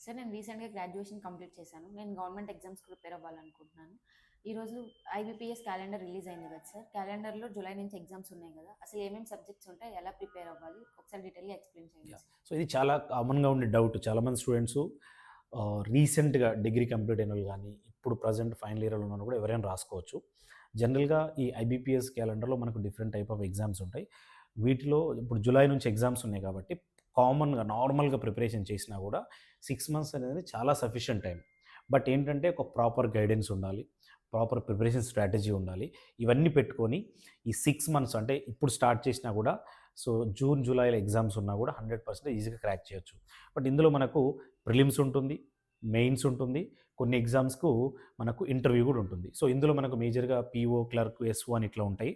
Sir నేను రీసెంట్గా graduation complete చేశాను. నేను గవర్నమెంట్ ఎగ్జామ్స్కి ప్రిపేర్ అవ్వాలనుకుంటున్నాను. ఈరోజు ఐబీపీఎస్ క్యాలెండర్ రిలీజ్ అయింది కదా సార్. క్యాలెండర్లో జూలై నుంచి ఎగ్జామ్స్ ఉన్నాయి కదా. అసలు ఏమేమి సబ్జెక్ట్స్ ఉంటాయి, ఎలా ప్రిపేర్ అవ్వాలి, ఒకసారి డీటెయిల్గా ఎక్స్ప్లెయిన్ చేయండి సార్. సో ఇది చాలా కామన్గా ఉండే డౌట్. చాలామంది స్టూడెంట్స్ రీసెంట్గా డిగ్రీ కంప్లీట్ అయిన వాళ్ళు కానీ ఇప్పుడు ప్రజెంట్ ఫైనల్ ఇయర్లో ఉన్న కూడా ఎవరైనా రాసుకోవచ్చు. జనరల్గా ఈ ఐబీపీఎస్ క్యాలెండర్లో మనకు డిఫరెంట్ టైప్ ఆఫ్ ఎగ్జామ్స్ ఉంటాయి. వీటిలో ఇప్పుడు జూలై నుంచి ఎగ్జామ్స్ ఉన్నాయి కాబట్టి కామన్గా నార్మల్గా ప్రిపరేషన్ చేసినా కూడా 6 months అనేది చాలా సఫిషియంట్ టైం. బట్ ఏంటంటే ఒక ప్రాపర్ గైడెన్స్ ఉండాలి, ప్రాపర్ ప్రిపరేషన్ స్ట్రాటజీ ఉండాలి. ఇవన్నీ పెట్టుకొని ఈ 6 months అంటే ఇప్పుడు స్టార్ట్ చేసినా కూడా సో జూన్ జూలైలో ఎగ్జామ్స్ ఉన్నా కూడా 100% ఈజీగా క్రాక్ చేయొచ్చు. బట్ ఇందులో మనకు ప్రిలిమ్స్ ఉంటుంది, మెయిన్స్ ఉంటుంది, కొన్ని ఎగ్జామ్స్కు మనకు ఇంటర్వ్యూ కూడా ఉంటుంది. సో ఇందులో మనకు మేజర్గా పీఓ, క్లర్క్, ఎస్ఓ అని ఇట్లా ఉంటాయి.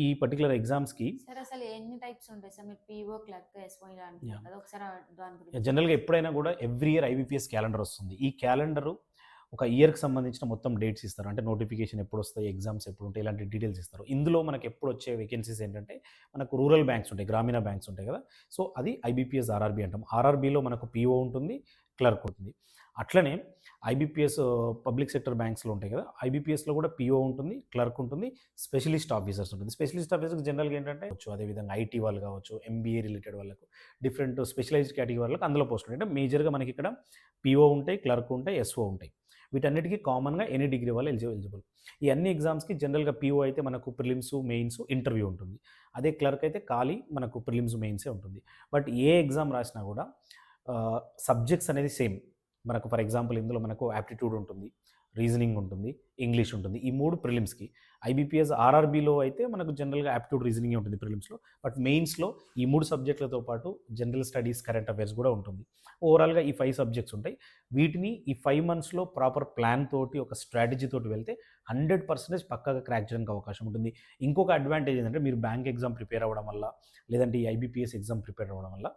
ఈ పర్టికులర్ ఎగ్జామ్స్కి సార్ అసలు ఎన్ని టైప్స్ ఉంటాయి సార్? మీరు పీఓ, క్లర్క్, ఎస్ఓ ఇలా అంటున్నారు కదా, ఒకసారి దాని గురించి. జనరల్గా ఎప్పుడైనా కూడా ఎవ్రీ ఇయర్ ఐబీపీఎస్ క్యాలెండర్ వస్తుంది. ఈ క్యాలెండరు ఒక ఇయర్కి సంబంధించిన మొత్తం డేట్స్ ఇస్తారు. అంటే నోటిఫికేషన్ ఎప్పుడు వస్తాయి, ఎగ్జామ్స్ ఎప్పుడు ఉంటాయి, ఇలాంటి డీటెయిల్స్ ఇస్తారు. ఇందులో మనకు ఎప్పుడు వచ్చే వేకెన్సీస్ ఏంటంటే మనకు రూరల్ బ్యాంక్స్ ఉంటాయి, గ్రామీణ బ్యాంక్స్ ఉంటాయి కదా. సో అది ఐబీపీఎస్ ఆర్ఆర్బీ అంటాం. ఆర్ఆర్బీలో మనకు పీఓ ఉంటుంది, క్లర్క్ ఉంటుంది. అట్లనే ఐబీపీఎస్ పబ్లిక్ సెక్టర్ బ్యాంక్స్లో ఉంటాయి కదా, ఐబీపీఎస్లో కూడా పీఓ ఉంటుంది, క్లర్క్ ఉంటుంది, స్పెషలిస్ట్ ఆఫీసర్స్ ఉంటుంది. స్పెషలిస్ట్ ఆఫీసర్స్ జనరల్గా ఏంటంటే అదేవిధంగా ఐటీ వాళ్ళు కావచ్చు, ఎంబీఏ రిలేటెడ్ వాళ్ళకు, డిఫరెంట్ స్పెషలైజ్డ్ కేటగిరీ వాళ్ళకి అందులో పోస్ట్ ఉంటాయి. అంటే మేజర్గా మనకి ఇక్కడ పీఓ ఉంటాయి, క్లర్క్ ఉంటాయి, ఎస్ఓ ఉంటాయి. వీటన్నిటికీ కామన్గా ఎనీ డిగ్రీ వాళ్ళు ఎలిజిబుల్. ఈ అన్ని ఎగ్జామ్స్కి జనరల్గా పీఓ అయితే మనకు ప్రిలిమ్స్, మెయిన్స్, ఇంటర్వ్యూ ఉంటుంది. అదే క్లర్క్ అయితే ఖాళీ మనకు ప్రిలిమ్స్, మెయిన్సే ఉంటుంది. బట్ ఏ ఎగ్జామ్ రాసినా కూడా సబ్జెక్ట్స్ అనేది సేమ్. మనకు ఫర్ ఎగ్జాంపుల్ ఇందులో మనకు యాప్టిట్యూడ్ ఉంటుంది, రీజనింగ్ ఉంటుంది, ఇంగ్లీష్ ఉంటుంది. ఈ 3 ప్రిలిమ్స్కి. ఐబీపీఎస్ ఆర్ఆర్బీలో అయితే మనకు జనరల్గా యాప్టిట్యూడ్, రీజనింగ్ ఉంటుంది ప్రిలిమ్స్లో. బట్ మెయిన్స్లో ఈ 3 సబ్జెక్టులతో పాటు జనరల్ స్టడీస్, కరెంట్ అఫైర్స్ కూడా ఉంటుంది. ఓవరాల్గా ఈ 5 సబ్జెక్ట్స్ ఉంటాయి. వీటిని ఈ 5 monthsలో ప్రాపర్ ప్లాన్ తోటి, ఒక స్ట్రాటజీ తోటి వెళ్తే 100% పక్కాగా క్రాక్ చేయడానికి అవకాశం ఉంటుంది. ఇంకొక అడ్వాంటేజ్ ఏంటంటే మీరు బ్యాంక్ ఎగ్జామ్ ప్రిపేర్ అవ్వడం వల్ల, లేదంటే ఈ ఐబీపీఎస్ ఎగ్జామ్ ప్రిపేర్ అవ్వడం వల్ల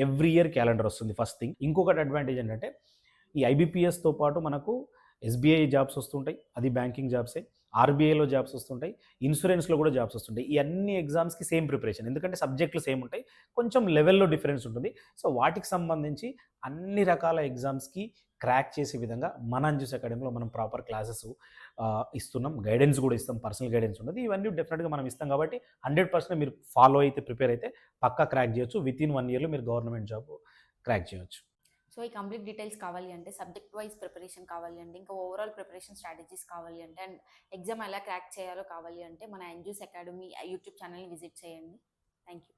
ఎవ్రీ ఇయర్ క్యాలెండర్ వస్తుంది ఫస్ట్ థింగ్. ఇంకొకటి అడ్వాంటేజ్ ఏంటంటే ఈ ఐబీపీఎస్తో పాటు మనకు ఎస్బీఐ జాబ్స్ వస్తుంటాయి, అది బ్యాంకింగ్ జాబ్సే. ఆర్బీఐలో జాబ్స్ వస్తుంటాయి, ఇన్సూరెన్స్లో కూడా జాబ్స్ వస్తుంటాయి. ఈ అన్ని ఎగ్జామ్స్కి సేమ్ ప్రిపరేషన్, ఎందుకంటే సబ్జెక్టులు సేమ్ ఉంటాయి, కొంచెం లెవెల్లో డిఫరెన్స్ ఉంటుంది. సో వాటికి సంబంధించి అన్ని రకాల ఎగ్జామ్స్కి క్రాక్ చేసే విధంగా మన అంజూస్ అకాడమీలో మనం ప్రాపర్ క్లాసెస్ ఇస్తున్నాం, గైడెన్స్ కూడా ఇస్తాం, పర్సనల్ గైడెన్స్ ఉంటుంది. ఇవన్నీ డెఫినెట్గా మనం ఇస్తాం కాబట్టి 100% మీరు ఫాలో అయితే, ప్రిపేర్ అయితే పక్కా క్రాక్ చేయొచ్చు. వితిన్ 1 yearలో మీరు గవర్నమెంట్ జాబ్ క్రాక్ చేయొచ్చు. సో ఈ కంప్లీట్ డీటెయిల్స్ కావాలి అంటే, సబ్జెక్ట్ వైజ్ ప్రిపరేషన్ కావాలి అంటే, ఇంకా ఓవరాల్ ప్రిపరేషన్ స్ట్రాటజీస్ కావాలి అంటే, అండ్ ఎగ్జామ్ ఎలా క్రాక్ చేయాలో కావాలి అంటే మన ఎన్జూస్ అకాడమీ యూట్యూబ్ ఛానల్ని విజిట్ చేయండి. Thank you.